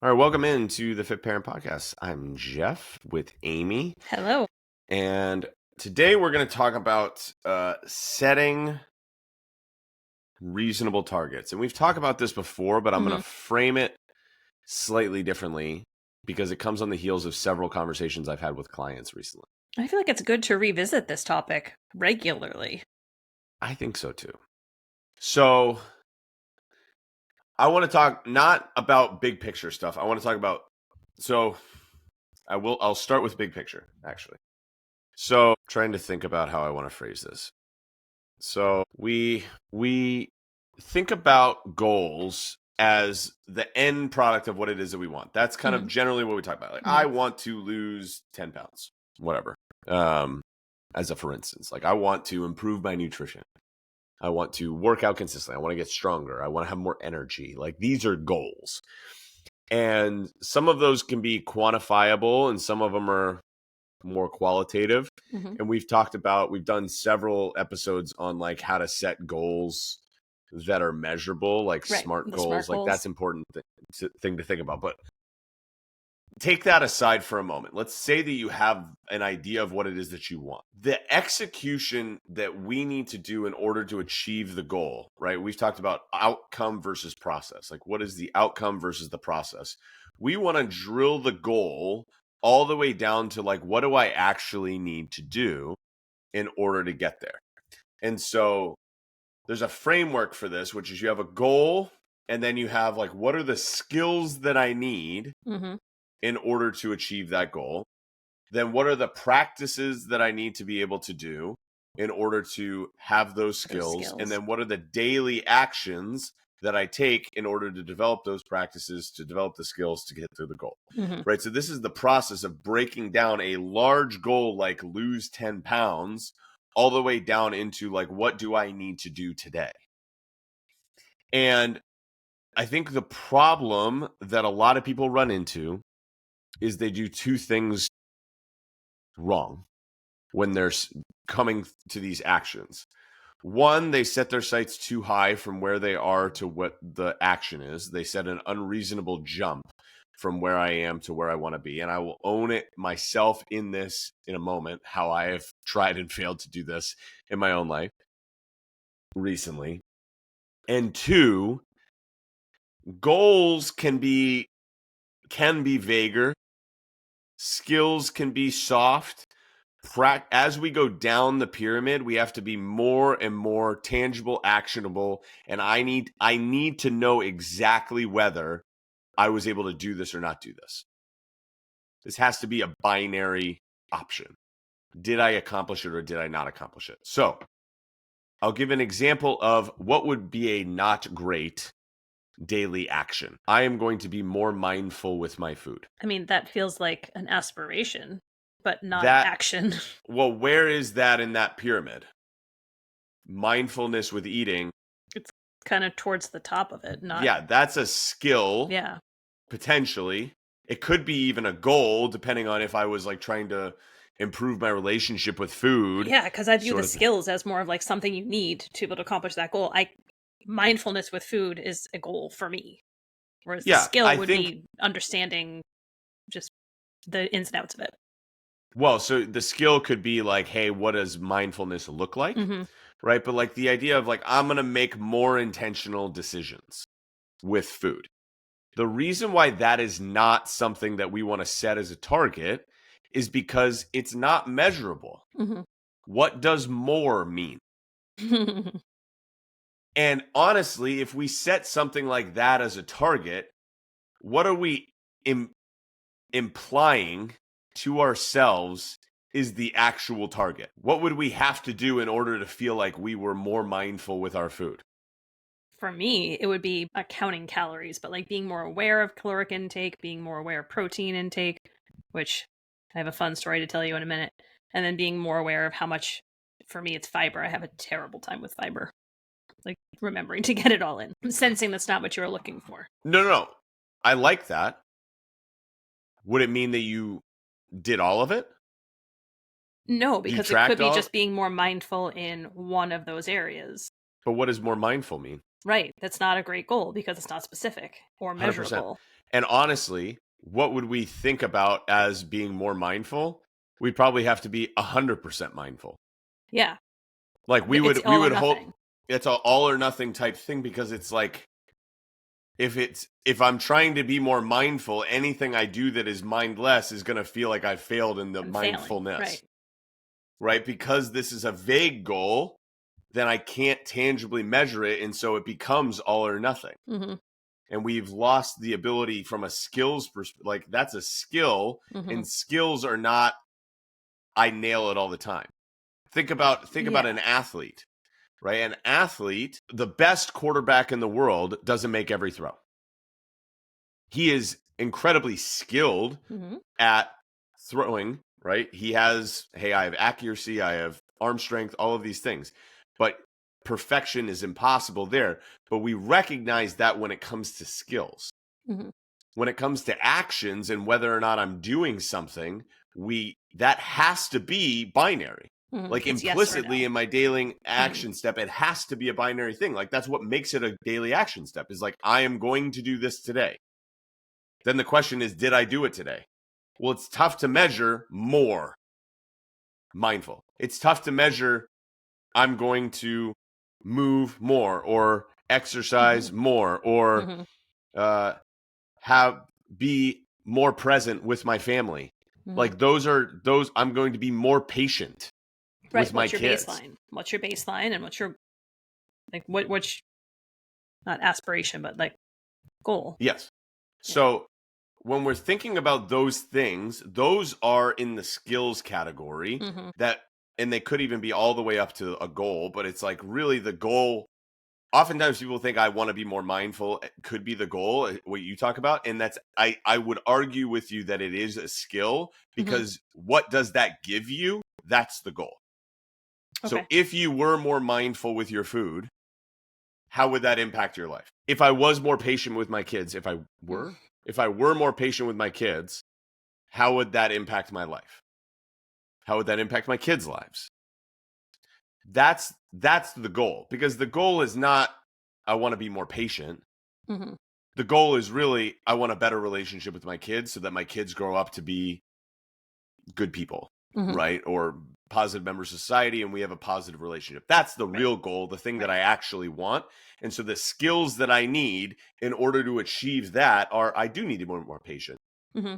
All right, welcome into the Fit Parent Podcast. I'm Jeff with Amy, Hello. and today we're going to talk about setting reasonable targets. And we've talked about this before, but I'm going to frame it slightly differently because it comes on the heels of several conversations I've had with clients recently. I feel like it's good to revisit this topic regularly. I think so too. So I want to talk not about big picture stuff. I want to talk about, I'll start with big picture, actually. So trying to think about how I want to phrase this. So we think about goals as the end product of what it is that we want. That's kind of generally what we talk about. Like, I want to lose 10 pounds, whatever. As a for instance, like I want to improve my nutrition. I want to work out consistently. I want to get stronger. I want to have more energy. Like these are goals. And some of those can be quantifiable and some of them are more qualitative. And we've done several episodes on like how to set goals that are measurable, like SMART goals. Like that's important thing to think about. But take that aside for a moment. Let's say that you have an idea of what it is that you want. The execution that we need to do in order to achieve the goal, right? We've talked about outcome versus process. Like what is the outcome versus the process? We want to drill the goal all the way down to like, what do I actually need to do in order to get there? And so there's a framework for this, which is you have a goal and then you have like, what are the skills that I need in order to achieve that goal? Then what are the practices that I need to be able to do in order to have those skills? And then what are the daily actions that I take in order to develop those practices, to develop the skills to get through the goal, right? So this is the process of breaking down a large goal like lose 10 pounds all the way down into like, what do I need to do today? And I think the problem that a lot of people run into is they do two things wrong when they're coming to these actions. One, they set their sights too high from where they are to what the action is. They set an unreasonable jump from where I am to where I want to be. And I will own it myself in this in a moment, how I have tried and failed to do this in my own life recently. And two, goals can be vaguer. Skills can be soft. As we go down the pyramid, we have to be more and more tangible, actionable, and I need to know exactly whether I was able to do this or not do this. This has to be a binary option. Did I accomplish it or did I not accomplish it? So I'll give an example of what would be a not great daily action. I am going to be more mindful with my food. I mean, that feels like an aspiration, but not action. Well, where is that in that pyramid? Mindfulness with eating. It's kind of towards the top of it. Yeah, that's a skill. Yeah. Potentially. It could be even a goal, depending on if I was like trying to improve my relationship with food. Yeah, because I view the skills as more of like something you need to be able to accomplish that goal. Mindfulness with food is a goal for me. Whereas the skill would be understanding just the ins and outs of it. Well, so the skill could be like, hey, what does mindfulness look like? Right? But like the idea of like, I'm going to make more intentional decisions with food. The reason why that is not something that we want to set as a target is because it's not measurable. What does more mean? And honestly, if we set something like that as a target, what are we implying to ourselves is the actual target? What would we have to do in order to feel like we were more mindful with our food? For me, it would be counting calories, but like being more aware of caloric intake, being more aware of protein intake, which I have a fun story to tell you in a minute, and then being more aware of how much, for me, it's fiber. I have a terrible time with fiber. Like remembering to get it all in. I'm sensing that's not what you were looking for. No. I like that. Would it mean that you did all of it? No, because it could be just being more mindful in one of those areas. But what does more mindful mean? Right. That's not a great goal because it's not specific or 100%. measurable. And honestly, what would we think about as being more mindful? We'd probably have to be 100% mindful. Yeah. Like we It's we all or would hope nothing. it's an all or nothing type thing, because it's like, if I'm trying to be more mindful, anything I do that is mindless is going to feel like I failed in the I'm failing. mindfulness. Right. Right? Because this is a vague goal, then I can't tangibly measure it, and so it becomes all or nothing. Mm-hmm. And we've lost the ability from a skills perspective. Like, that's a skill, Mm-hmm. and skills are not I nail it all the time. Think about an athlete, right? An athlete, the best quarterback in the world, doesn't make every throw. He is incredibly skilled Mm-hmm. at throwing, right? He has, hey, I have accuracy, I have arm strength, all of these things. But perfection is impossible there. But we recognize that when it comes to skills. Mm-hmm. When it comes to actions and whether or not I'm doing something, that has to be binary. Mm-hmm. Like, It's implicitly yes or no. in my daily action step, it has to be a binary thing. Like, that's what makes it a daily action step, is like, I am going to do this today. Then the question is, did I do it today? Well, it's tough to measure more mindful. It's tough to measure, I'm going to move more or exercise more or Mm-hmm. be more present with my family. Mm-hmm. Like, those I'm going to be more patient Right. with my What's your kids. baseline? What's your baseline and what's your, like, what's not aspiration, but like goal? Yes. So when we're thinking about those things, those are in the skills category, Mm-hmm. and they could even be all the way up to a goal, but it's like, really, the goal. Oftentimes people think, I want to be more mindful. It could be the goal, what you talk about. And I would argue with you that it is a skill, because what does that give you? That's the goal. Okay. So if you were more mindful with your food, how would that impact your life? If I was more patient with my kids, if I were more patient with my kids, how would that impact my life? How would that impact my kids' lives? That's the goal, because the goal is not, I want to be more patient. Mm-hmm. The goal is really, I want a better relationship with my kids so that my kids grow up to be good people, right? Or positive members of society, and we have a positive relationship. That's the real goal, the thing that I actually want. And so the skills that I need in order to achieve that are, I do need to be more patient. Mm-hmm.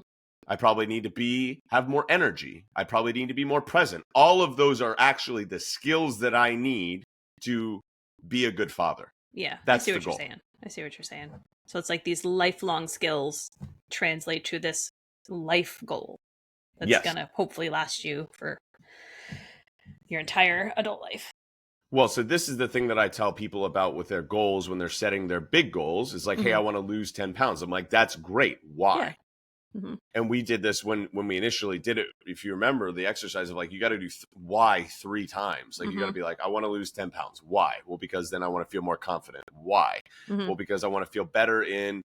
I probably need to have more energy. I probably need to be more present. All of those are actually the skills that I need to be a good father. Yeah, That's I see the what goal. you're saying. I see what you're saying. So it's like these lifelong skills translate to this life goal that's gonna hopefully last you for your entire adult life. Well, so this is the thing that I tell people about with their goals when they're setting their big goals. Is like, hey, I want to lose 10 pounds. I'm like, that's great. Why? Yeah. Mm-hmm. And we did this when we initially did it. If you remember the exercise of, like, you got to do why 3 times. Like, you got to be like, I want to lose 10 pounds. Why? Well, because then I want to feel more confident. Why? Well, because I want to feel better in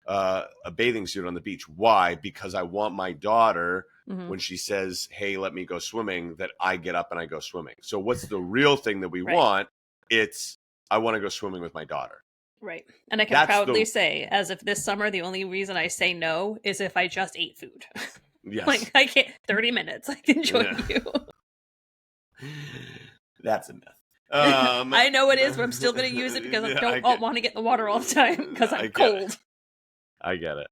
a bathing suit on the beach. Why? Because I want my daughter, when she says, hey, let me go swimming, that I get up and I go swimming. So what's the real thing that we want? It's, I want to go swimming with my daughter. Right. And I can proudly say, as of this summer, the only reason I say no is if I just ate food. Yes. Like, I can't, 30 minutes, I can join you. That's a myth. I know it is, but I'm still going to use it because I don't want to get in the water all the time because I'm cold. I get it.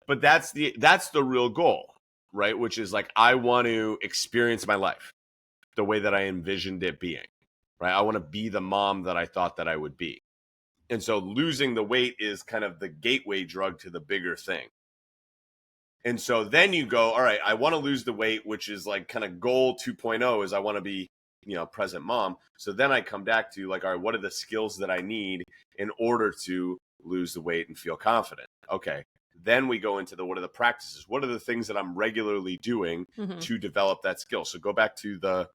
But that's the real goal, right? Which is like, I want to experience my life the way that I envisioned it being, right? I want to be the mom that I thought that I would be. And so losing the weight is kind of the gateway drug to the bigger thing. And so then you go, all right, I want to lose the weight, which is like kind of goal 2.0, is I want to be, present mom. So then I come back to, like, all right, what are the skills that I need in order to lose the weight and feel confident? Okay. Then we go into what are the practices? What are the things that I'm regularly doing to develop that skill? So go back to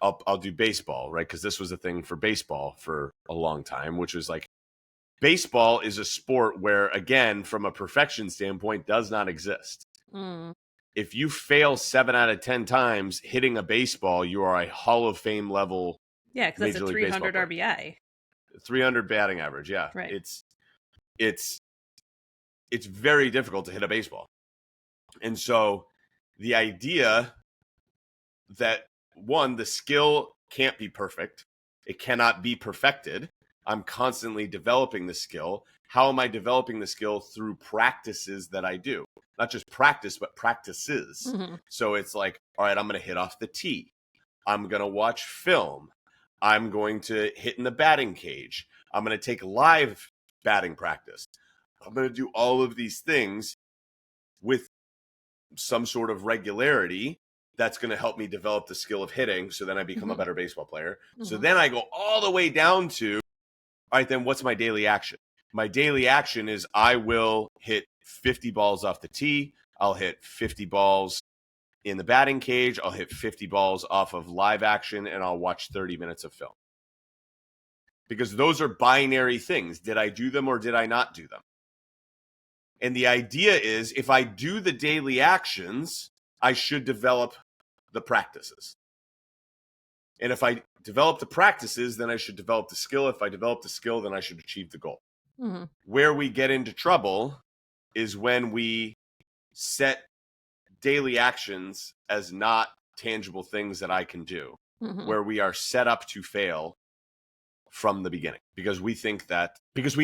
I'll do baseball, right? Because this was a thing for baseball for a long time, which was like, baseball is a sport where, again, from a perfection standpoint, does not exist. If you fail 7 out of 10 times hitting a baseball, you are a Hall of Fame level. Yeah, because that's a 300 RBI. 300 batting average. Yeah. Right. It's very difficult to hit a baseball. And so the idea that, one, the skill can't be perfect. It cannot be perfected. I'm constantly developing the skill. How am I developing the skill? Through practices that I do. Not just practice, but practices. Mm-hmm. So it's like, all right, I'm going to hit off the tee. I'm going to watch film. I'm going to hit in the batting cage. I'm going to take live batting practice. I'm going to do all of these things with some sort of regularity that's going to help me develop the skill of hitting. So then I become a better baseball player. So then I go all the way down to, all right, then what's my daily action? My daily action is I will hit 50 balls off the tee. I'll hit 50 balls in the batting cage. I'll hit 50 balls off of live action, and I'll watch 30 minutes of film. Because those are binary things. Did I do them or did I not do them? And the idea is, if I do the daily actions, I should develop the practices. And if I develop the practices, then I should develop the skill. If I develop the skill, then I should achieve the goal. Mm-hmm. Where we get into trouble is when we set daily actions as not tangible things that I can do, where we are set up to fail from the beginning because we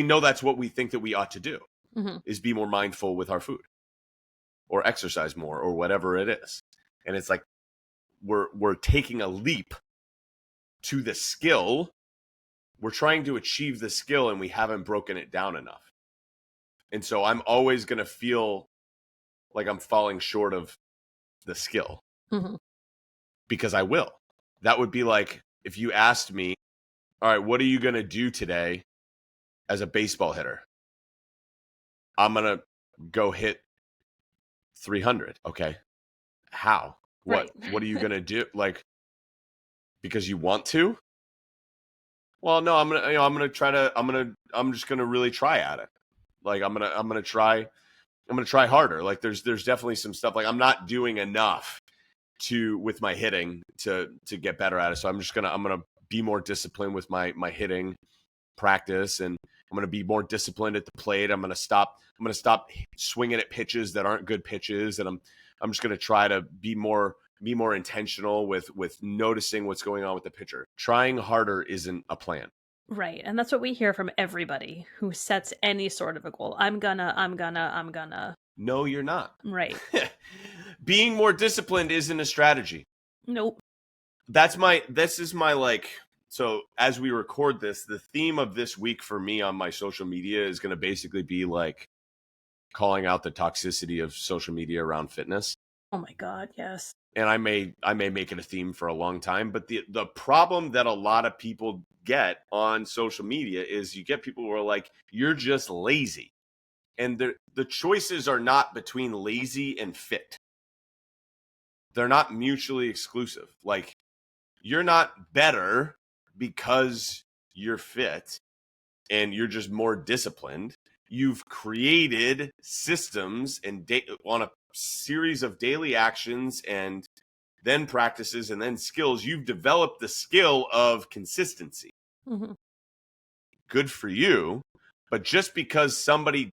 know that's what we think that we ought to do, is be more mindful with our food or exercise more or whatever it is. And it's like we're taking a leap to the skill. We're trying to achieve the skill and we haven't broken it down enough. And so I'm always going to feel like I'm falling short of the skill because I will. That would be like if you asked me, all right, what are you going to do today as a baseball hitter? I'm going to go hit 300. Okay. How? What are you going to do? Like, because you want to? Well, no, I'm just going to really try at it. Like, I'm going to try harder. Like there's definitely some stuff, like I'm not doing enough with my hitting to get better at it. So I'm going to be more disciplined with my hitting practice, and I'm going to be more disciplined at the plate. I'm going to stop swinging at pitches that aren't good pitches, and I'm just going to try to be more intentional with noticing what's going on with the pitcher. Trying harder isn't a plan. Right. And that's what we hear from everybody who sets any sort of a goal. I'm gonna. No, you're not. Right. Being more disciplined isn't a strategy. Nope. This is my like, so as we record this, the theme of this week for me on my social media is going to basically be like calling out the toxicity of social media around fitness. Oh my God, yes. And I may make it a theme for a long time, but the problem that a lot of people get on social media is you get people who are like, you're just lazy. And the choices are not between lazy and fit. They're not mutually exclusive. Like, you're not better because you're fit and you're just more disciplined. You've created systems and on a series of daily actions and then practices and then skills. You've developed the skill of consistency. Good for you. But just because somebody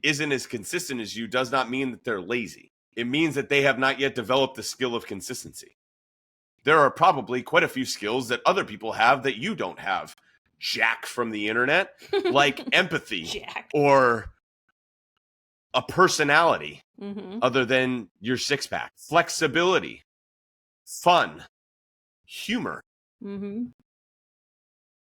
isn't as consistent as you does not mean that they're lazy. It means that they have not yet developed the skill of consistency. There are probably quite a few skills that other people have that you don't have. Jack from the internet, like empathy or a personality other than your six-pack, flexibility, fun, humor,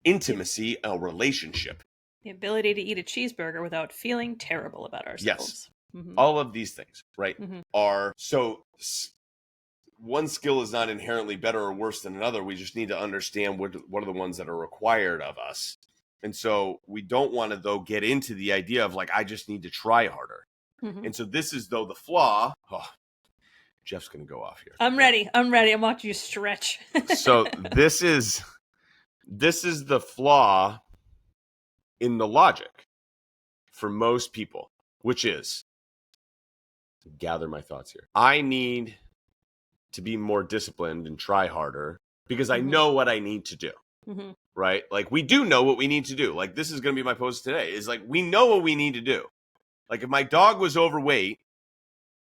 intimacy, a relationship. The ability to eat a cheeseburger without feeling terrible about ourselves. Yes. All of these things, right, are so. One skill is not inherently better or worse than another. We just need to understand what are the ones that are required of us. And so we don't want to, though, get into the idea of like, I just need to try harder. And so this is, though, the flaw. Oh, Jeff's going to go off here. I'm ready. I'm watching you stretch. So this is the flaw in the logic for most people, which is, gather my thoughts here. I need to be more disciplined and try harder because I know what I need to do. Mm-hmm. right? Like we do know what we need to do. Like this is going to be my post today is like, we know what we need to do. Like if my dog was overweight,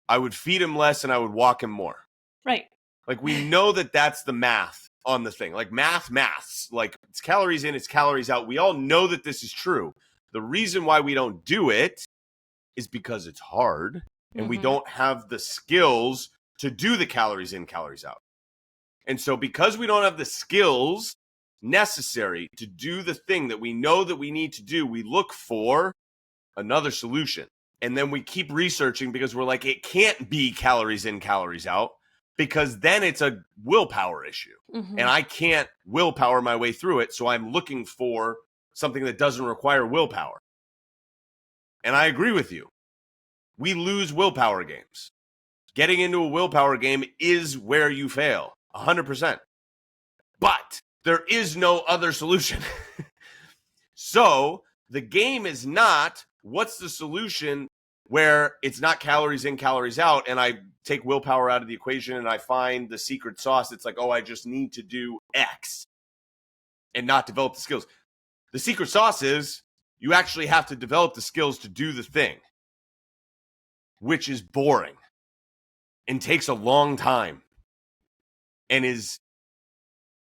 I would feed him less and I would walk him more. Right. Like we know that that's the math on the thing. Like maths. Like it's calories in, it's calories out. We all know that this is true. The reason why we don't do it is because it's hard and we don't have the skills to do the calories in, calories out. And so because we don't have the skills necessary to do the thing that we know that we need to do, we look for another solution. And then we keep researching because we're like, it can't be calories in, calories out, because then it's a willpower issue. And I can't willpower my way through it. So I'm looking for something that doesn't require willpower. And I agree with you. We lose willpower games. Getting into a willpower game is where you fail, 100%. But there is no other solution. So the game is not, what's the solution where it's not calories in, calories out, and I take willpower out of the equation and I find the secret sauce. It's like, oh, I just need to do X and not develop the skills. The secret sauce is you actually have to develop the skills to do the thing, which is boring and takes a long time and is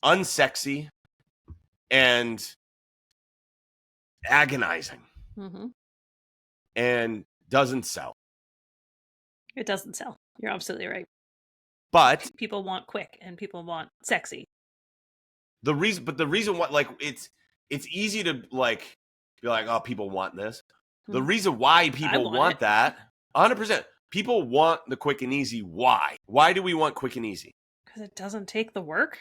unsexy and agonizing and doesn't sell. It doesn't sell. You're absolutely right. But people want quick and people want sexy. The reason why, like, it's easy to like be like, oh, people want this. The reason why people want that, 100%, people want the quick and easy. Why? Why do we want quick and easy? Because it doesn't take the work.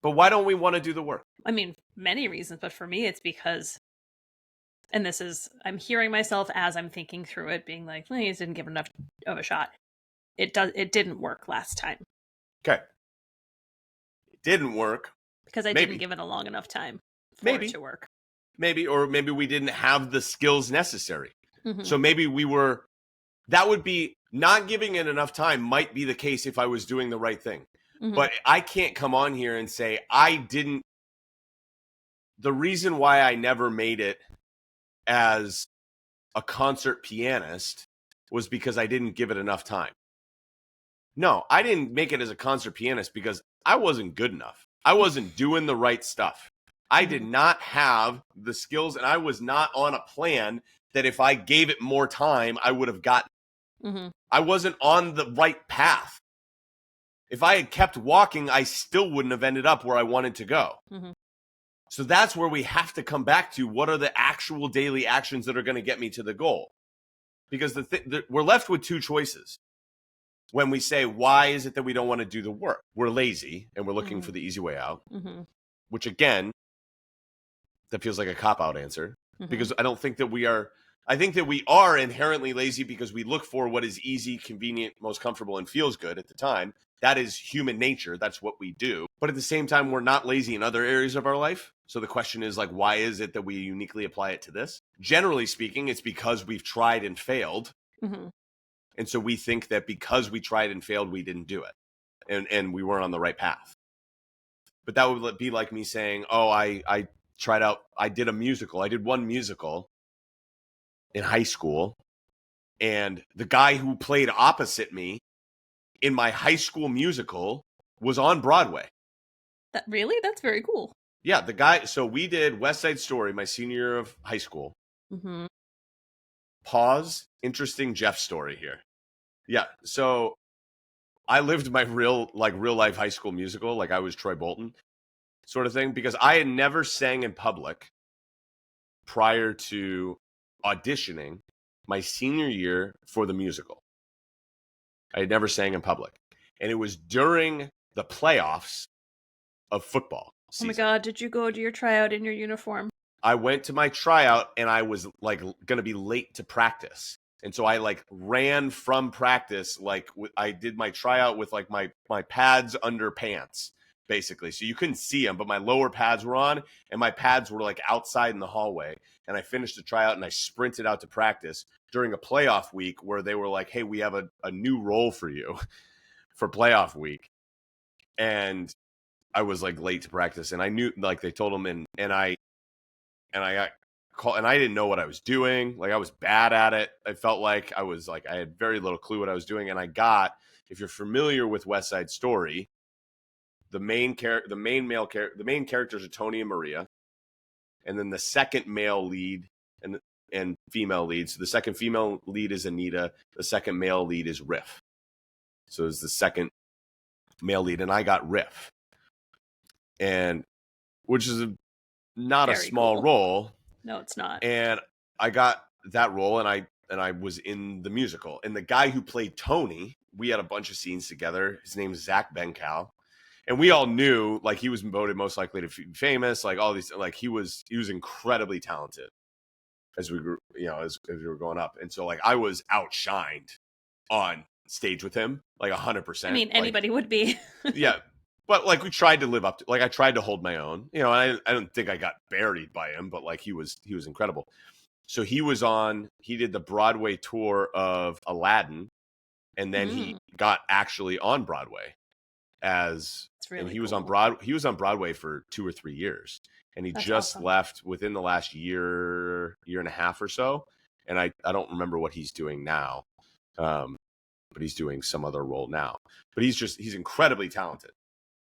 But why don't we want to do the work? I mean, many reasons, but for me, it's because, and this is, I'm hearing myself as I'm thinking through it, being like, well, you didn't give enough of a shot. It didn't work last time. Okay. It didn't work. Because I didn't give it a long enough time for it to work. Maybe, or maybe we didn't have the skills necessary. So maybe that would be, not giving it enough time might be the case if I was doing the right thing. But I can't come on here and say the reason why I never made it as a concert pianist was because I didn't give it enough time. No, I didn't make it as a concert pianist because I wasn't good enough. I wasn't doing the right stuff. I did not have the skills, and I was not on a plan that if I gave it more time, I would have gotten. I wasn't on the right path. If I had kept walking, I still wouldn't have ended up where I wanted to go. So that's where we have to come back to, what are the actual daily actions that are going to get me to the goal? Because we're left with two choices. When we say, why is it that we don't want to do the work? We're lazy and we're looking for the easy way out, which again, that feels like a cop-out answer, because I don't think that we are. I think that we are inherently lazy because we look for what is easy, convenient, most comfortable, and feels good at the time. That is human nature. That's what we do. But at the same time, we're not lazy in other areas of our life. So the question is, like, why is it that we uniquely apply it to this? Generally speaking, it's because we've tried and failed. And so we think that because we tried and failed, we didn't do it. And we weren't on the right path. But that would be like me saying, oh, I tried out, I did a musical. I did one musical in high school. And the guy who played opposite me in my high school musical was on Broadway. Really? That's very cool. Yeah, the guy. So we did West Side Story my senior year of high school. Pause. Interesting Jeff story here. Yeah. So I lived my real life high school musical. Like I was Troy Bolton sort of thing, because I had never sang in public prior to auditioning my senior year for the musical. I had never sang in public. And it was during the playoffs of football season. Oh my God, did you go to your tryout in your uniform? I went to my tryout and I was like going to be late to practice. And so I like ran from practice. Like I did my tryout with like my pads under pants, basically. So you couldn't see them, but my lower pads were on and my pads were like outside in the hallway. And I finished the tryout and I sprinted out to practice during a playoff week where they were like, hey, we have a new role for you for playoff week. And I was like late to practice, and I knew, like, they told him, and I got called, and I didn't know what I was doing. Like, I was bad at it. I felt like I had very little clue what I was doing. And I got, if you're familiar with West Side Story, the main characters are Tony and Maria, and then the second male lead and female lead. So the second female lead is Anita. The second male lead is Riff. So it's the second male lead, and I got Riff, and which is not a Very small cool. role. No, it's not. And I got that role, and I was in the musical. And the guy who played Tony, we had a bunch of scenes together. His name is Zach Benkow. And we all knew, like, he was voted most likely to be famous, like all these, like he was incredibly talented as we grew, as we were growing up. And so, like, I was outshined on stage with him, like 100%. I mean, anybody would be. Yeah. But, like, we tried to live up to, like, I tried to hold my own, and I don't think I got buried by him, but, like, he was incredible. So he did the Broadway tour of Aladdin, and then he got actually on Broadway and he was on Broadway for 2 or 3 years, and he just left within the last year and a half or so. And I don't remember what he's doing now. But he's doing some other role now, but he's incredibly talented.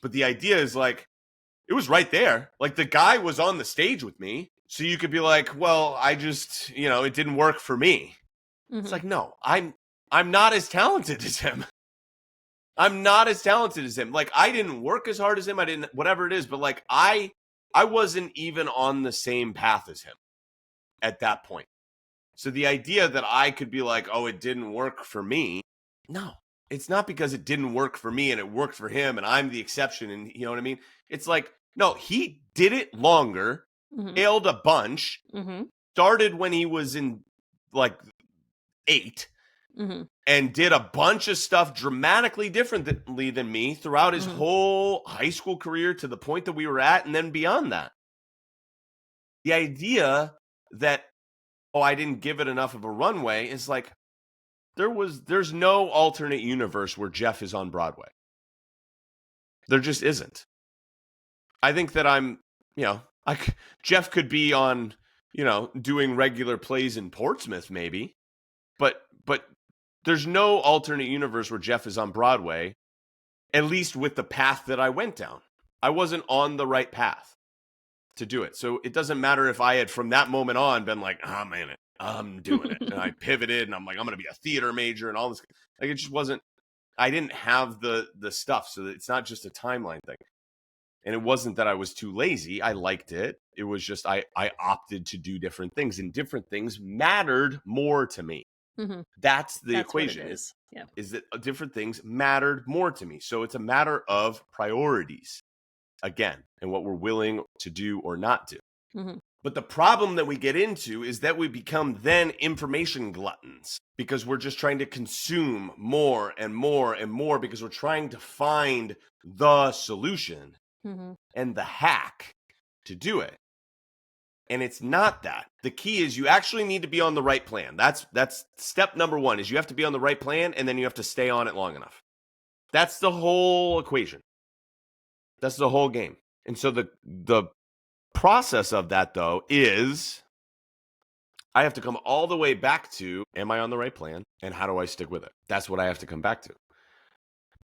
But the idea is, like, it was right there. Like, the guy was on the stage with me. So you could be like, well, I just, it didn't work for me. Mm-hmm. It's like, no, I'm not as talented as him. I'm not as talented as him. Like, I didn't work as hard as him. I didn't, whatever it is. But, like, I wasn't even on the same path as him at that point. So the idea that I could be like, oh, it didn't work for me. No, it's not because it didn't work for me and it worked for him and I'm the exception. And you know what I mean? It's like, no, he did it longer, failed a bunch, started when he was in, like, 8, and did a bunch of stuff dramatically differently than me throughout his whole high school career to the point that we were at, and then beyond that. The idea that, oh, I didn't give it enough of a runway is like, there's no alternate universe where Jeff is on Broadway. There just isn't. I think that Jeff could be on, doing regular plays in Portsmouth maybe, but there's no alternate universe where Jeff is on Broadway, at least with the path that I went down. I wasn't on the right path to do it. So it doesn't matter if I had from that moment on been like, oh man, I'm doing it. And I pivoted and I'm like, I'm going to be a theater major and all this. Like, it just wasn't, I didn't have the stuff. So it's not just a timeline thing. And it wasn't that I was too lazy. I liked it. It was just, I opted to do different things, and different things mattered more to me. That's the equation. Is that different things mattered more to me. So it's a matter of priorities again, and what we're willing to do or not do. But the problem that we get into is that we become then information gluttons, because we're just trying to consume more and more and more, because we're trying to find the solution and the hack to do it. And it's not that. The key is you actually need to be on the right plan. That's step number 1, is you have to be on the right plan, and then you have to stay on it long enough. That's the whole equation. That's the whole game. And so the process of that, though, is I have to come all the way back to, am I on the right plan? And how do I stick with it? That's what I have to come back to.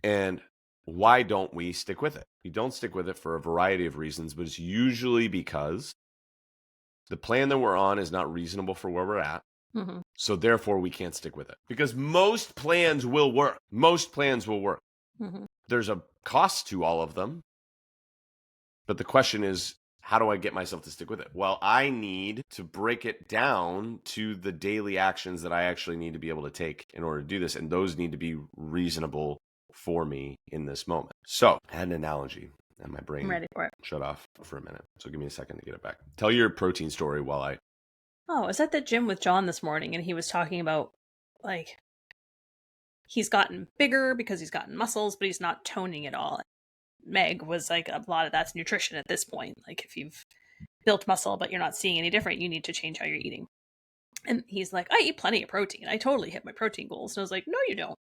And why don't we stick with it? We don't stick with it for a variety of reasons, but it's usually because the plan that we're on is not reasonable for where we're at. So therefore, we can't stick with it. Because most plans will work. Most plans will work. There's a cost to all of them. But the question is, how do I get myself to stick with it? Well, I need to break it down to the daily actions that I actually need to be able to take in order to do this. And those need to be reasonable for me in this moment. So I had an analogy, and my brain shut off for a minute. So give me a second to get it back. Tell your protein story while I... Oh, I was at the gym with John this morning, and he was talking about, like, he's gotten bigger because he's gotten muscles, but he's not toning it all. Meg was like, a lot of that's nutrition at this point. Like, if you've built muscle but you're not seeing any different, you need to change how you're eating. And he's like, I eat plenty of protein. I totally hit my protein goals. And I was like, no, you don't.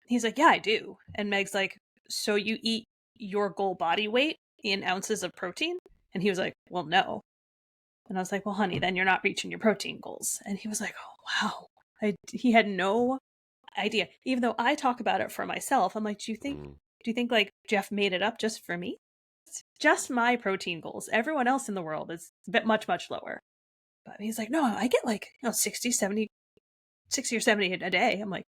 He's like, yeah, I do. And Meg's like, so you eat your goal body weight in ounces of protein? And he was like, well, no. And I was like, well, honey, then you're not reaching your protein goals. And he was like, oh, wow. He had no idea. Even though I talk about it for myself, I'm like, do you think like Jeff made it up just for me? It's just my protein goals. Everyone else in the world is a bit much lower. But he's like, no, I get like, 60 or 70 a day. I'm like,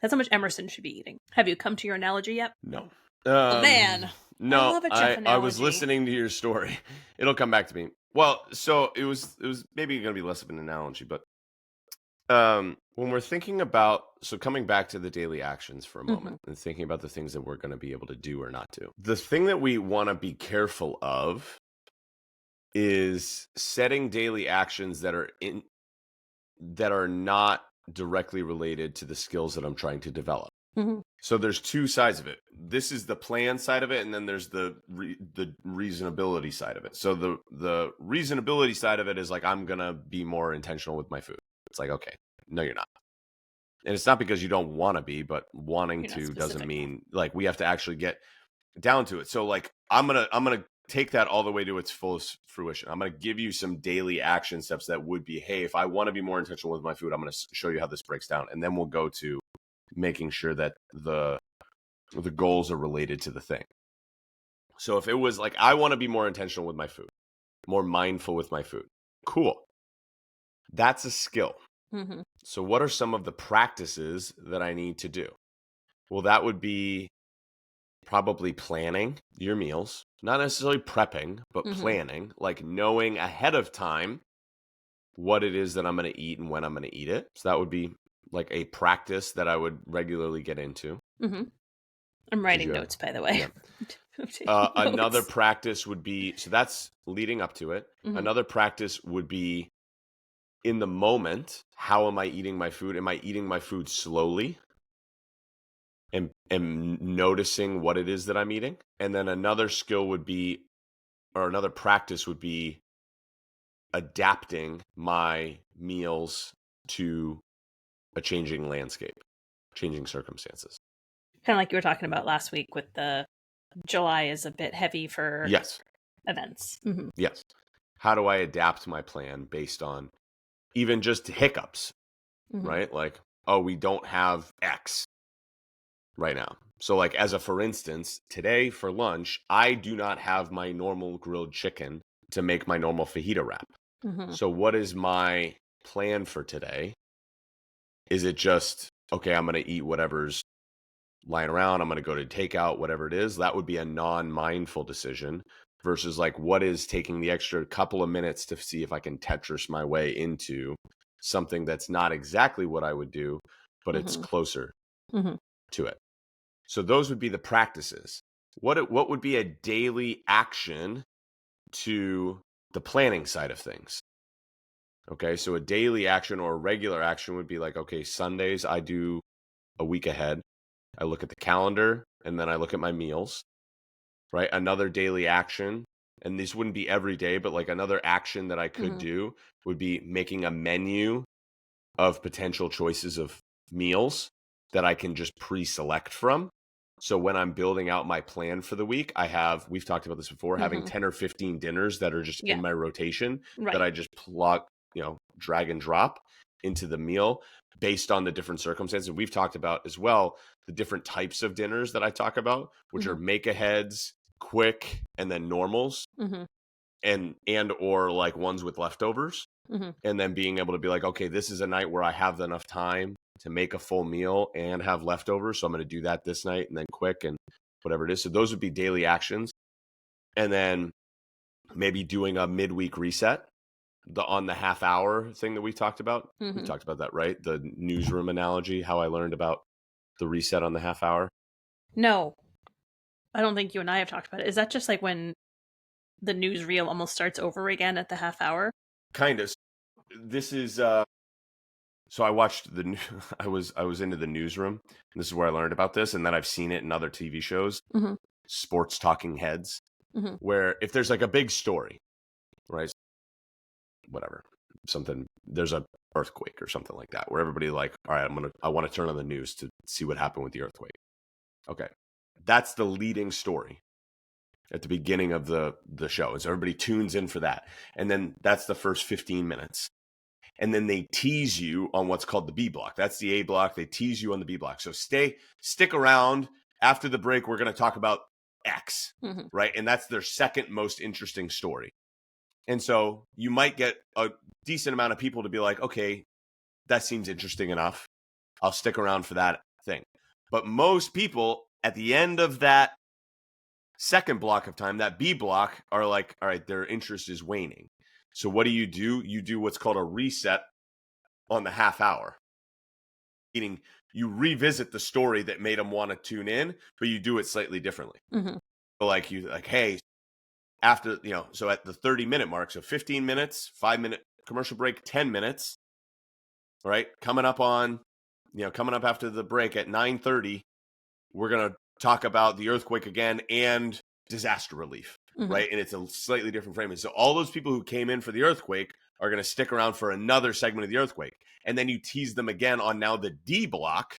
that's how much Emerson should be eating. Have you come to your analogy yet? No. Oh, man. I No, love a Jeff I was analogy. listening to your story. It'll come back to me. Well, so it was maybe going to be less of an analogy, but when we're thinking about, so coming back to the daily actions for a moment and thinking about the things that we're going to be able to do or not do, the thing that we want to be careful of is setting daily actions that are not directly related to the skills that I'm trying to develop. So there's two sides of it. This is the plan side of it, and then there's the reasonability side of it. So the reasonability side of it is like, I'm gonna be more intentional with my food. It's like, okay, no, you're not. And it's not because you don't want to be, but wanting to doesn't mean like we have to actually get down to it. So like I'm gonna take that all the way to its fullest fruition. I'm gonna give you some daily action steps that would be, hey, if I want to be more intentional with my food, I'm gonna show you how this breaks down, and then we'll go to making sure that the goals are related to the thing. So if it was like, I want to be more intentional with my food, more mindful with my food, cool. That's a skill. So what are some of the practices that I need to do? Well, that would be probably planning your meals, not necessarily prepping, but planning, like knowing ahead of time what it is that I'm going to eat and when I'm going to eat it. So that would be like a practice that I would regularly get into. I'm writing notes, by the way. Yeah. Another practice would be, so that's leading up to it. Another practice would be in the moment. How am I eating my food? Am I eating my food slowly and noticing what it is that I'm eating? And then another skill would be, or another practice would be adapting my meals to a changing landscape, changing circumstances. Kind of like you were talking about last week with the July is a bit heavy for events. Yes. How do I adapt my plan based on even just hiccups, right? Like, oh, we don't have X right now. So like, as a for instance, today for lunch, I do not have my normal grilled chicken to make my normal fajita wrap. So what is my plan for today? Is it just, okay, I'm going to eat whatever's lying around, I'm going to go to takeout, whatever it is? That would be a non-mindful decision versus like, what is taking the extra couple of minutes to see if I can Tetris my way into something that's not exactly what I would do, but it's closer to it. So those would be the practices. What would be a daily action to the planning side of things? Okay, so a daily action or a regular action would be like, okay, Sundays I do a week ahead. I look at the calendar and then I look at my meals, right? Another daily action, and this wouldn't be every day, but like another action that I could do would be making a menu of potential choices of meals that I can just pre-select from. So when I'm building out my plan for the week, we've talked about this before, having 10 or 15 dinners that are just in my rotation that I just plug, drag and drop into the meal based on the different circumstances. We've talked about as well the different types of dinners that I talk about, which are make-aheads, quick, and then normals, and or like ones with leftovers. And then being able to be like, okay, this is a night where I have enough time to make a full meal and have leftovers. So I'm going to do that this night, and then quick and whatever it is. So those would be daily actions. And then maybe doing a midweek reset on the half hour thing that we talked about. We talked about that, right? The newsroom analogy, how I learned about the reset on the half hour. No, I don't think you and I have talked about it. Is that just like when the newsreel almost starts over again at the half hour? Kind of. This is so I watched I was into the newsroom, and this is where I learned about this, and then I've seen it in other TV shows, sports talking heads, where if there's like a big story, right? Whatever, there's a earthquake or something like that, where everybody like, all right, I want to turn on the news to see what happened with the earthquake. Okay. That's the leading story at the beginning of the show. And so everybody tunes in for that. And then that's the first 15 minutes. And then they tease you on what's called the B block. That's the A block. They tease you on the B block. So stick around. After the break, we're going to talk about X, right? And that's their second most interesting story. And so you might get a decent amount of people to be like, okay, that seems interesting enough. I'll stick around for that thing. But most people at the end of that second block of time, that B block, are like, all right, their interest is waning. So what do? You do what's called a reset on the half hour. Meaning you revisit the story that made them want to tune in, but you do it slightly differently. So like hey, after, so at the 30-minute mark, so 15 minutes, 5-minute commercial break, 10 minutes, right? Coming up after the break at 9:30, we're going to talk about the earthquake again and disaster relief, right? And it's a slightly different framing. So all those people who came in for the earthquake are going to stick around for another segment of the earthquake. And then you tease them again on now the D block.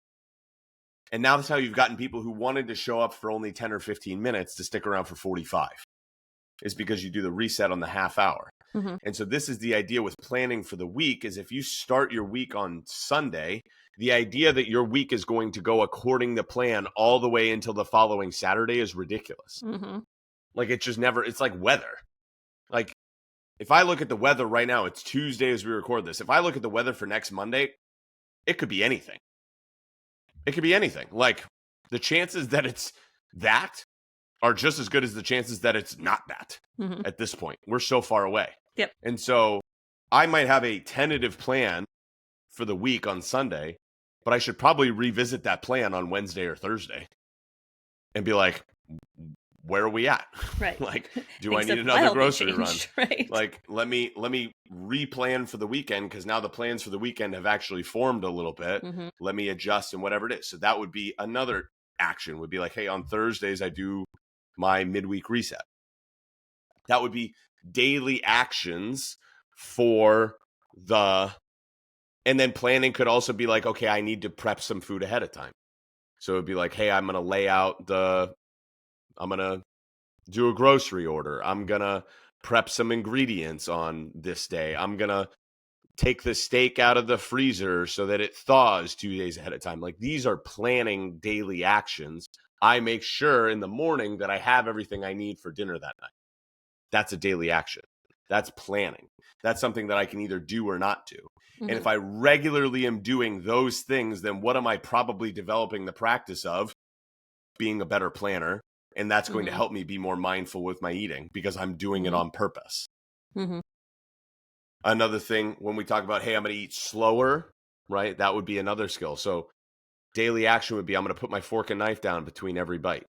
And now that's how you've gotten people who wanted to show up for only 10 or 15 minutes to stick around for 45. It's because you do the reset on the half hour. And so this is the idea with planning for the week, is if you start your week on Sunday, the idea that your week is going to go according to plan all the way until the following Saturday is ridiculous. Like it's like weather. Like if I look at the weather right now, it's Tuesday as we record this. If I look at the weather for next Monday, it could be anything. It could be anything. Like the chances that it's that are just as good as the chances that it's not that at this point. We're so far away. Yep. And so I might have a tentative plan for the week on Sunday, but I should probably revisit that plan on Wednesday or Thursday and be like, where are we at? Right. Like, do I need another grocery run? Right. Like, let me replan for the weekend, because now the plans for the weekend have actually formed a little bit. Let me adjust and whatever it is. So that would be another action, would be like, hey, on Thursdays, I do my midweek reset. That would be daily actions for and then planning could also be like, okay, I need to prep some food ahead of time. So it'd be like, hey, I'm going to lay out I'm going to do a grocery order. I'm going to prep some ingredients on this day. I'm going to take the steak out of the freezer so that it thaws 2 days ahead of time. Like, these are planning daily actions. I make sure in the morning that I have everything I need for dinner that night. That's a daily action. That's planning. That's something that I can either do or not do. And if I regularly am doing those things, then what am I probably developing the practice of? Being a better planner. And that's going to help me be more mindful with my eating, because I'm doing it on purpose. Another thing, when we talk about, hey, I'm going to eat slower, right? That would be another skill. So daily action would be, I'm going to put my fork and knife down between every bite.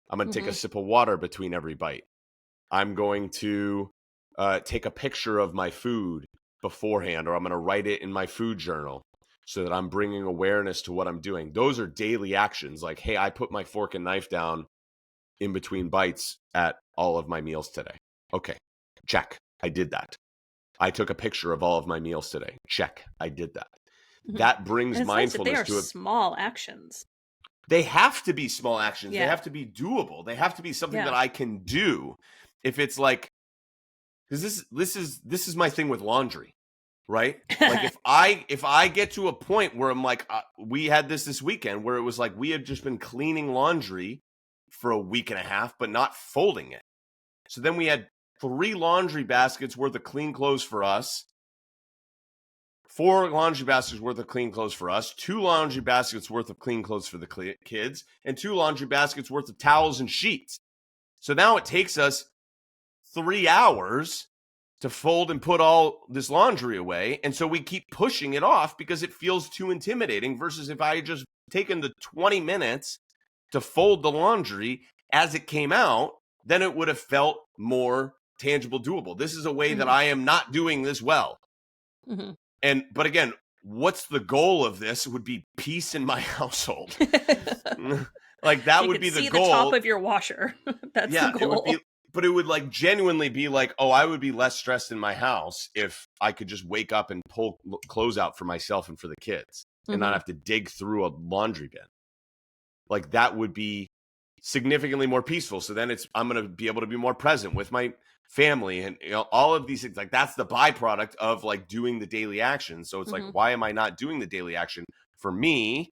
I'm going to take a sip of water between every bite. I'm going to take a picture of my food beforehand, or I'm going to write it in my food journal so that I'm bringing awareness to what I'm doing. Those are daily actions. Like, hey, I put my fork and knife down in between bites at all of my meals today. Okay, check. I did that. I took a picture of all of my meals today. Check. I did that. That brings mindfulness to it. Small actions. They have to be small actions. Yeah. They have to be doable. They have to be something that I can do. If it's like, because this is my thing with laundry, right? Like if I get to a point where I'm like, we had this weekend where it was like we had just been cleaning laundry for a week and a half, but not folding it. So then we had 3 laundry baskets worth of clean clothes for us, 4 laundry baskets worth of clean clothes for us, 2 laundry baskets worth of clean clothes for the kids, and 2 laundry baskets worth of towels and sheets. So now it takes us 3 hours to fold and put all this laundry away. And so we keep pushing it off because it feels too intimidating, versus if I had just taken the 20 minutes to fold the laundry as it came out, then it would have felt more tangible, doable. This is a way that I am not doing this well. But again, what's the goal of this? Would be peace in my household. Like that would be the goal. The top of your washer. That's the goal. It would be, but it would like genuinely be like, oh, I would be less stressed in my house if I could just wake up and pull clothes out for myself and for the kids and not have to dig through a laundry bin. Like that would be significantly more peaceful. So then I'm going to be able to be more present with my family and all of these things. Like that's the byproduct of like doing the daily action. So it's like, why am I not doing the daily action? For me,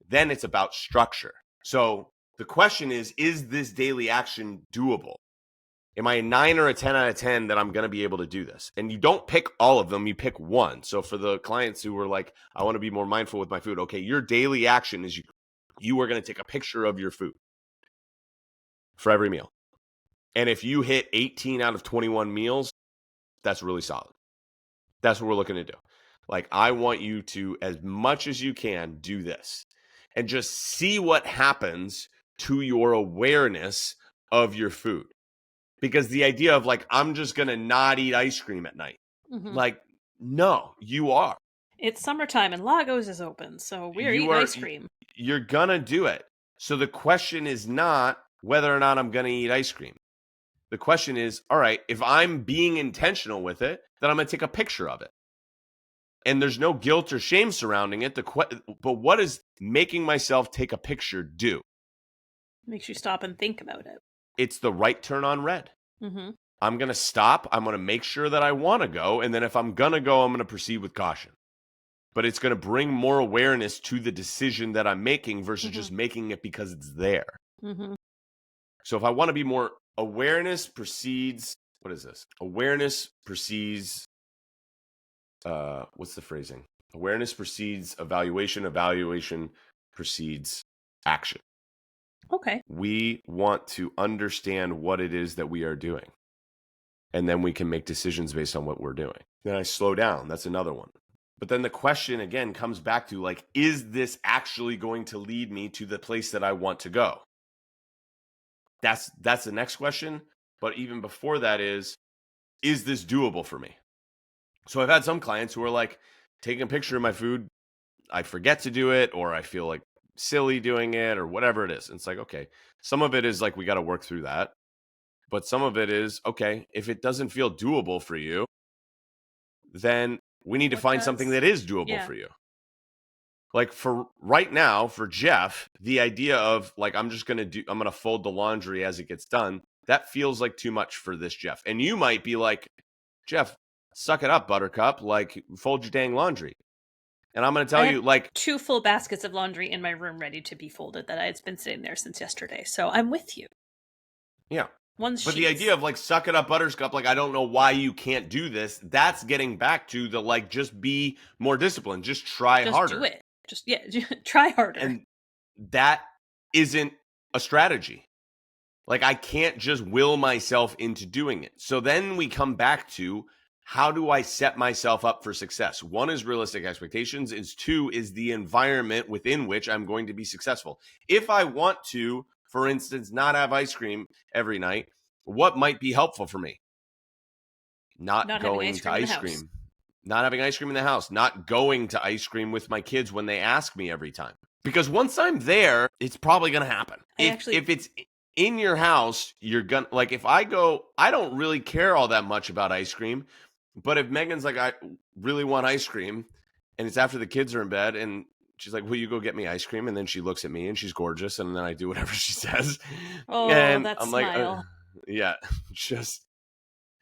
then it's about structure. So the question is this daily action doable? Am I a 9 or a 10 out of 10 that I'm going to be able to do this? And you don't pick all of them, you pick one. So for the clients who were like, I want to be more mindful with my food. Okay, your daily action is you are going to take a picture of your food for every meal. And if you hit 18 out of 21 meals, that's really solid. That's what we're looking to do. Like, I want you to, as much as you can, do this and just see what happens to your awareness of your food. Because the idea of like, I'm just going to not eat ice cream at night. Like, no, you are. It's summertime and Lagos is open, so we're eating ice cream. You're going to do it. So the question is not whether or not I'm going to eat ice cream. The question is, all right, if I'm being intentional with it, then I'm going to take a picture of it. And there's no guilt or shame surrounding it. But what does making myself take a picture do? Makes you stop and think about it. It's the right turn on red. I'm going to stop. I'm going to make sure that I want to go. And then if I'm going to go, I'm going to proceed with caution. But it's going to bring more awareness to the decision that I'm making versus just making it because it's there. So if I want to be more, awareness precedes, what is this? Awareness precedes, what's the phrasing? Awareness precedes evaluation. Evaluation precedes action. Okay. We want to understand what it is that we are doing. And then we can make decisions based on what we're doing. Then I slow down. That's another one. But then the question again comes back to like, is this actually going to lead me to the place that I want to go? That's the next question. But even before that is this doable for me? So I've had some clients who are like, taking a picture of my food, I forget to do it, or I feel like silly doing it, or whatever it is. And it's like, okay, some of it is like, we got to work through that. But some of it is, okay, if it doesn't feel doable for you, then we need to find something that is doable for you. Like for right now, for Jeff, the idea of like, I'm going to fold the laundry as it gets done. That feels like too much for this Jeff. And you might be like, Jeff, suck it up, Buttercup, like fold your dang laundry. And I'm going to tell you, like, 2 full baskets of laundry in my room ready to be folded that it's been sitting there since yesterday. So I'm with you. Yeah. But the idea of like, suck it up, Buttercup, like, I don't know why you can't do this. That's getting back to the, like, just be more disciplined. Just try harder. Just do it. Just try harder. And that isn't a strategy. Like, I can't just will myself into doing it. So then we come back to, how do I set myself up for success? 1 is realistic expectations. 2 is the environment within which I'm going to be successful. If I want to, for instance, not have ice cream every night, what might be helpful for me? Not going to ice cream. Not having ice cream in the house. Not going to ice cream with my kids when they ask me every time. Because once I'm there, it's probably going to happen. If it's in your house, you're going to, like, if I go, I don't really care all that much about ice cream. But if Megan's like, I really want ice cream, and it's after the kids are in bed, and she's like, will you go get me ice cream? And then she looks at me, and she's gorgeous, and then I do whatever she says. Oh, and that I'm smile. like, yeah, just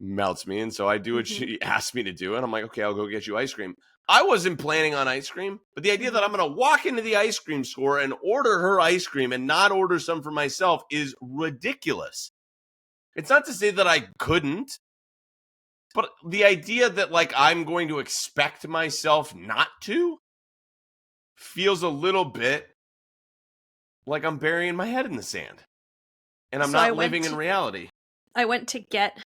melts me. And so I do what she asked me to do, and I'm like, okay, I'll go get you ice cream. I wasn't planning on ice cream, but the idea that I'm going to walk into the ice cream store and order her ice cream and not order some for myself is ridiculous. It's not to say that I couldn't. But the idea that, like, I'm going to expect myself not to feels a little bit like I'm burying my head in the sand. And I'm not living in reality. I went to get...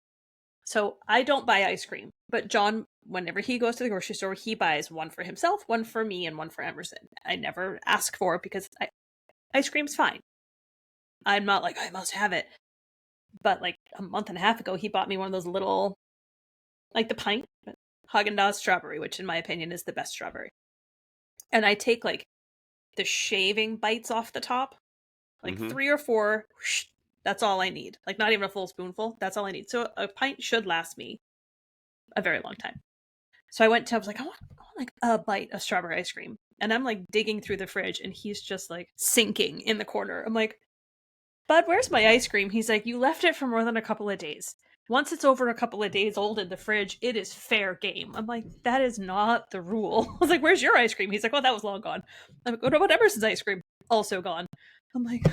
So I don't buy ice cream. But John, whenever he goes to the grocery store, he buys 1 for himself, 1 for me, and 1 for Emerson. I never ask for it because ice cream's fine. I'm not like, I must have it. But like a month and a half ago, he bought me one of those little... like the pint Haagen-Dazs strawberry, which in my opinion is the best strawberry. And I take like the shaving bites off the top, like 3 or 4. Whoosh, that's all I need. Like not even a full spoonful. That's all I need. So a pint should last me a very long time. So I was like, I want like a bite of strawberry ice cream. And I'm like digging through the fridge and he's just like sinking in the corner. I'm like, Bud, where's my ice cream? He's like, you left it for more than a couple of days. Once it's over a couple of days old in the fridge, it is fair game. I'm like, that is not the rule. I was like, where's your ice cream? He's like, oh, that was long gone. I'm like, what Emerson's ice cream? Also gone. I'm like,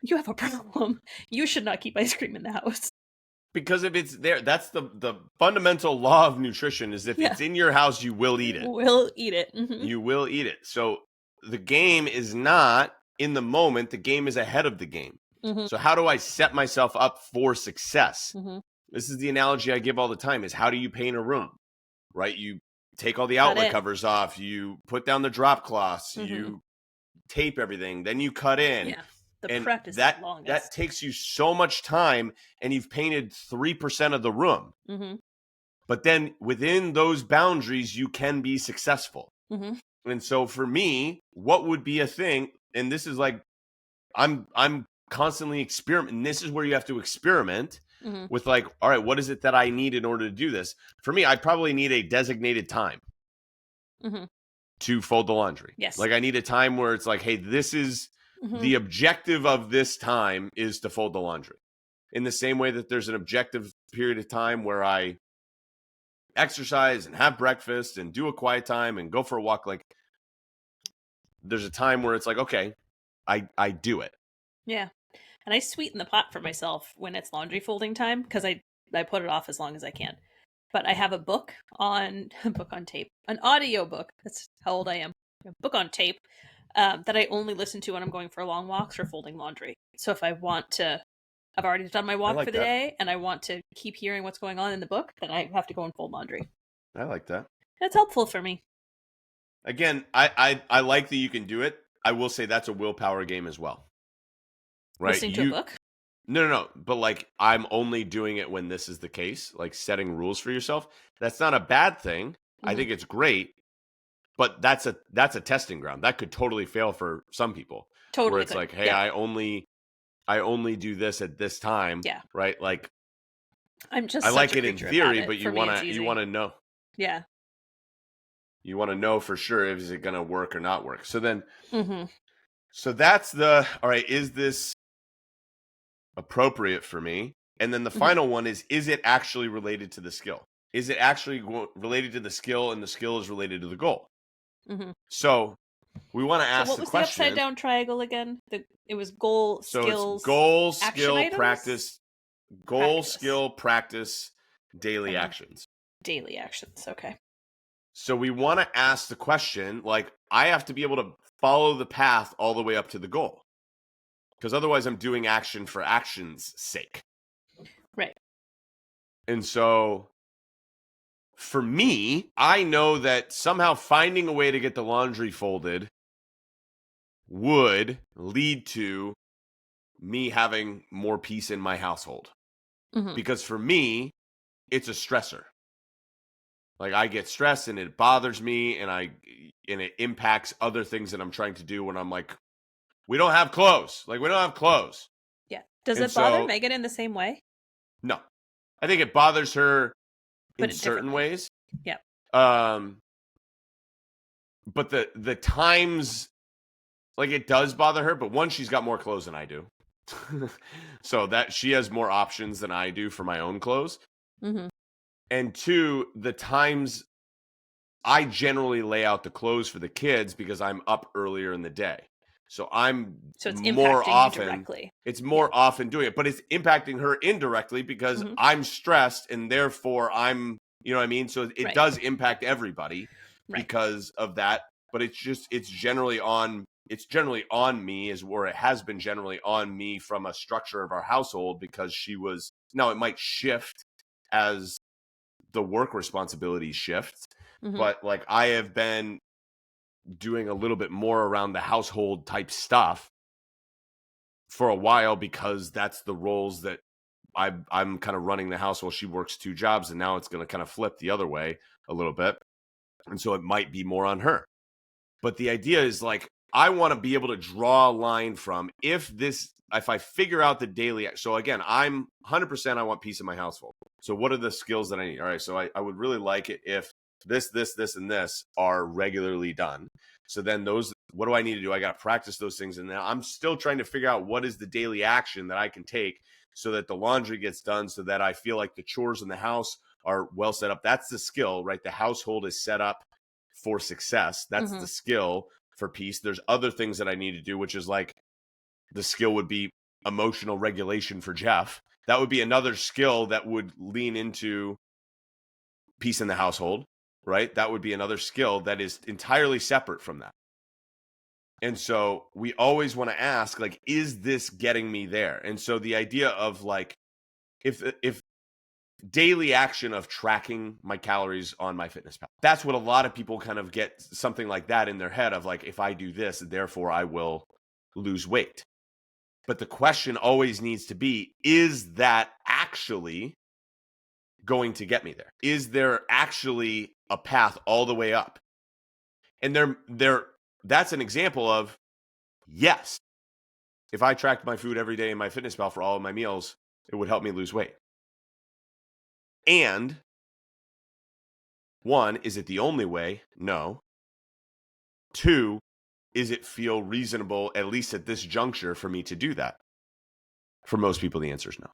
you have a problem. You should not keep ice cream in the house. Because if it's there, that's the fundamental law of nutrition is if it's in your house, you will eat it. Will eat it. You will eat it. So the game is not in the moment. The game is ahead of the game. So how do I set myself up for success? This is the analogy I give all the time is how do you paint a room, right? You take all the outlet covers off. You put down the drop cloths. You tape everything. Then you cut in. Yeah. The prep is that, the longest. that takes you so much time, and you've painted 3% of the room. But then within those boundaries, you can be successful. And so for me, what would be a thing, and this is like, I'm constantly experimenting. This is where you have to experiment with like, all right, what is it that I need in order to do this? For me, I probably need a designated time to fold the laundry. Yes. Like I need a time where it's like, hey, this is the objective of this time is to fold the laundry. In the same way that there's an objective period of time where I exercise and have breakfast and do a quiet time and go for a walk. Like there's a time where it's like, okay, I do it. Yeah. And I sweeten the pot for myself when it's laundry folding time because I put it off as long as I can. But I have a book on tape, an audio book. That's how old I am. A book on tape that I only listen to when I'm going for long walks or folding laundry. So if I want to, I've already done my walk for the day and I want to keep hearing what's going on in the book, then I have to go and fold laundry. I like that. It's helpful for me. Again, I like that you can do it. I will say that's a willpower game as well. Right? Listening to a book? No. But like, I'm only doing it when this is the case, like setting rules for yourself. That's not a bad thing. I think it's great. But that's a testing ground. That could totally fail for some people. Totally. Where it's like, hey, I only do this at this time. Yeah. Right? Like I'm just I like it in theory, but you wanna know. Yeah. You want to know for sure if is it gonna work or not work. So then so that's all right, is this appropriate for me? And then the final one is it actually related to the skill? Is it actually related to the skill and the skill is related to the goal? So we want to ask what the was question. The upside down triangle again? It was goal, skills, it's goal, skill, items? practice. Goal, skill, practice, daily actions. Daily actions, okay. So we want to ask the question, like, I have to be able to follow the path all the way up to the goal. Because otherwise I'm doing action for action's sake. Right. And so for me, I know that somehow finding a way to get the laundry folded would lead to me having more peace in my household. Because for me, it's a stressor. Like I get stressed and it bothers me and it impacts other things that I'm trying to do when I'm like, we don't have clothes. Like we don't have clothes. Yeah. Does it bother Megan in the same way? No. I think it bothers her in certain ways. Yeah. But the times, like it does bother her, but one, she's got more clothes than I do. So that she has more options than I do for my own clothes. And two, the times I generally lay out the clothes for the kids because I'm up earlier in the day. So it's more often directly. It's more often doing it, but it's impacting her indirectly because I'm stressed and therefore I'm, you know what I mean? So it does impact everybody because of that, but it's generally on me or it has been generally on me from a structure of our household because now it might shift as the work responsibilities shift, but like I have been doing a little bit more around the household type stuff for a while because that's the roles that I'm kind of running the house while she works 2 jobs, and now it's going to kind of flip the other way a little bit. And so it might be more on her. But the idea is like, I want to be able to draw a line from if I figure out the daily. So again, I'm 100%, I want peace in my household. So what are the skills that I need? All right. So I would really like it if this, and this are regularly done. So then what do I need to do? I got to practice those things. And now I'm still trying to figure out what is the daily action that I can take so that the laundry gets done, so that I feel like the chores in the house are well set up. That's the skill, right? The household is set up for success. That's the skill for peace. There's other things that I need to do, which is like the skill would be emotional regulation for Jeff. That would be another skill that would lean into peace in the household, right? That would be another skill that is entirely separate from that. And so we always want to ask, like, is this getting me there? And so the idea of like, if daily action of tracking my calories on MyFitnessPal, that's what a lot of people kind of get something like that in their head of like, if I do this, therefore I will lose weight. But the question always needs to be, is that actually going to get me there? Is there actually a path all the way up? And that's an example of, yes, if I tracked my food every day in MyFitnessPal for all of my meals, it would help me lose weight. And one, is it the only way? No. Two, is it feel reasonable, at least at this juncture, for me to do that? For most people, the answer is no.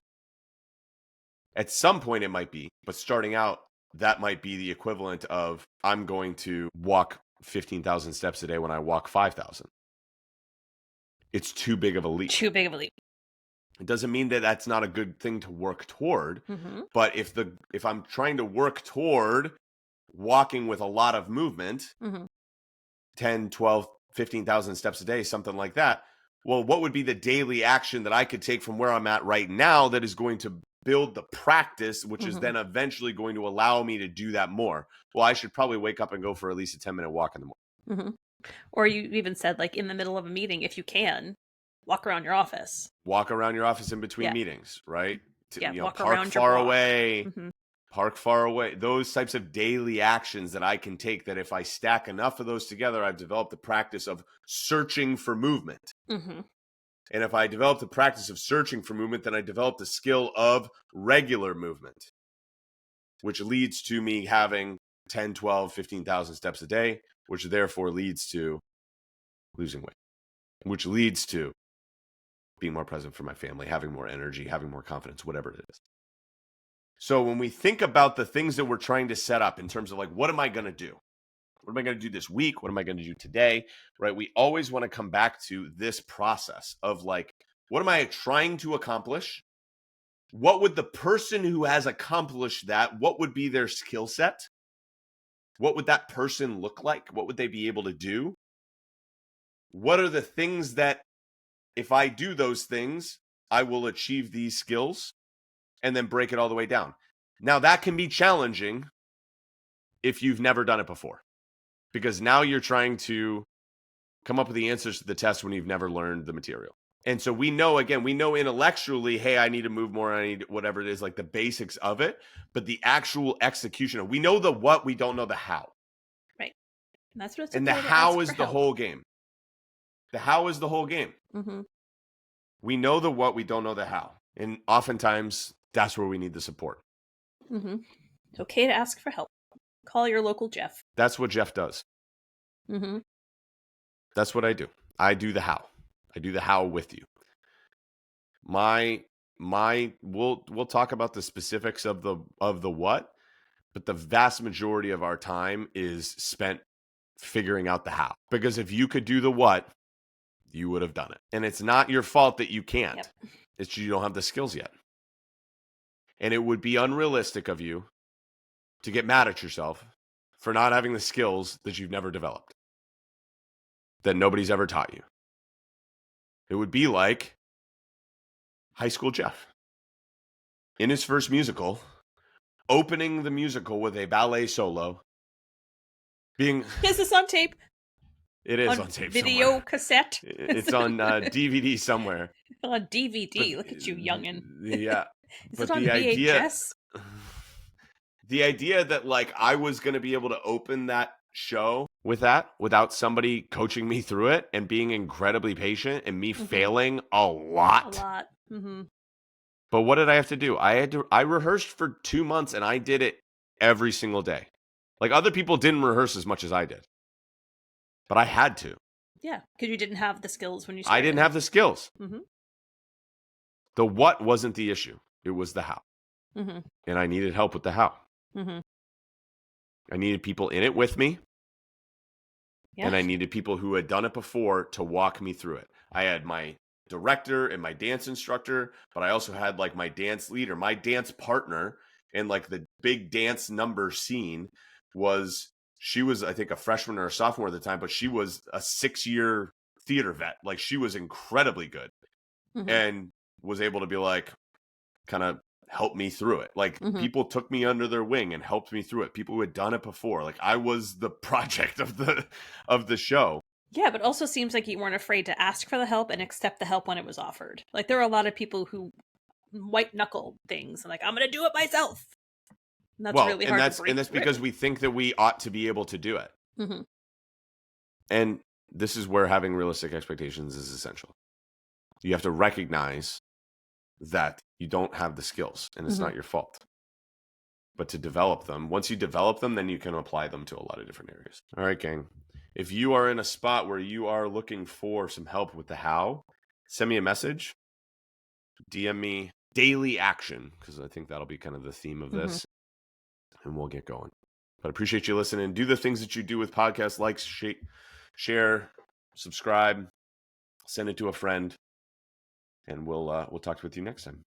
At some point it might be, but starting out, that might be the equivalent of I'm going to walk 15,000 steps a day when I walk 5,000. It's too big of a leap. Too big of a leap. It doesn't mean that that's not a good thing to work toward, but if I'm trying to work toward walking with a lot of movement, 10, 12, 15,000 steps a day, something like that, well, what would be the daily action that I could take from where I'm at right now that is going to build the practice, which is then eventually going to allow me to do that more? Well, I should probably wake up and go for at least a 10-minute walk in the morning. Or you even said, like, in the middle of a meeting, if you can, walk around your office. Walk around your office in between meetings, right? Walk park around far your block. away. Park far away. Those types of daily actions that I can take, that if I stack enough of those together, I've developed the practice of searching for movement. And if I develop the practice of searching for movement, then I develop the skill of regular movement, which leads to me having 10, 12, 15,000 steps a day, which therefore leads to losing weight, which leads to being more present for my family, having more energy, having more confidence, whatever it is. So when we think about the things that we're trying to set up in terms of like, what am I going to do? What am I going to do this week? What am I going to do today? Right? We always want to come back to this process of like, what am I trying to accomplish? What would the person who has accomplished that, what would be their skill set? What would that person look like? What would they be able to do? What are the things that if I do those things, I will achieve these skills? And then break it all the way down. Now that can be challenging if you've never done it before, because now you're trying to come up with the answers to the test when you've never learned the material. And so we know intellectually, hey, I need to move more. I need whatever it is, like the basics of it, but the actual execution, we know the what, we don't know the how. Right. And that's what it's And the how is the whole game. The how is the whole game. We know the what, we don't know the how. And oftentimes that's where we need the support. It's okay to ask for help. Call your local Jeff. That's what Jeff does. That's what I do. I do the how. I do the how with you. We'll talk about the specifics of the what, but the vast majority of our time is spent figuring out the how. Because if you could do the what, you would have done it. And it's not your fault that you can't. Yep. It's you don't have the skills yet. And it would be unrealistic of you to get mad at yourself for not having the skills that you've never developed, that nobody's ever taught you. It would be like high school Jeff in his first musical, opening the musical with a ballet solo. Is this on tape? It is on tape. Video somewhere. cassette? It's on DVD somewhere. On DVD. Look at you, youngin'. Yeah. Is it on VHS? The idea that like I was going to be able to open that show with that without somebody coaching me through it and being incredibly patient and me failing a lot. But what did I have to do? I rehearsed for 2 months and I did it every single day. Like other people didn't rehearse as much as I did, but I had to. Yeah, because you didn't have the skills when you I started. didn't have the skills. Mm-hmm. The what wasn't the issue. It was the how. Mm-hmm. And I needed help with the how. Mm-hmm. I needed people in it with me. Yeah. And I needed people who had done it before to walk me through it. I had my director and my dance instructor, but I also had like my dance leader, my dance partner, and like the big dance number scene she was, I think, a freshman or a sophomore at the time, but she was a 6-year theater vet. Like she was incredibly good Mm-hmm. and was able to be like, kind of help me through it. Like Mm-hmm. people took me under their wing and helped me through it. People who had done it before. Like I was the project of the show. Yeah, but also seems like you weren't afraid to ask for the help and accept the help when it was offered. Like there are a lot of people who white knuckle things and like I'm gonna do it myself. And that's really hard to break. And that's because we think that we ought to be able to do it. Mm-hmm. And this is where having realistic expectations is essential. You have to recognize that you don't have the skills and it's Mm-hmm. not your fault. But to develop them, once you develop them, then you can apply them to a lot of different areas. All right, gang. If you are in a spot where you are looking for some help with the how, send me a message, DM me daily action, because I think that'll be kind of the theme of this, and we'll get going. But I appreciate you listening. Do the things that you do with podcasts, like, share, subscribe, send it to a friend, and we'll talk with you next time.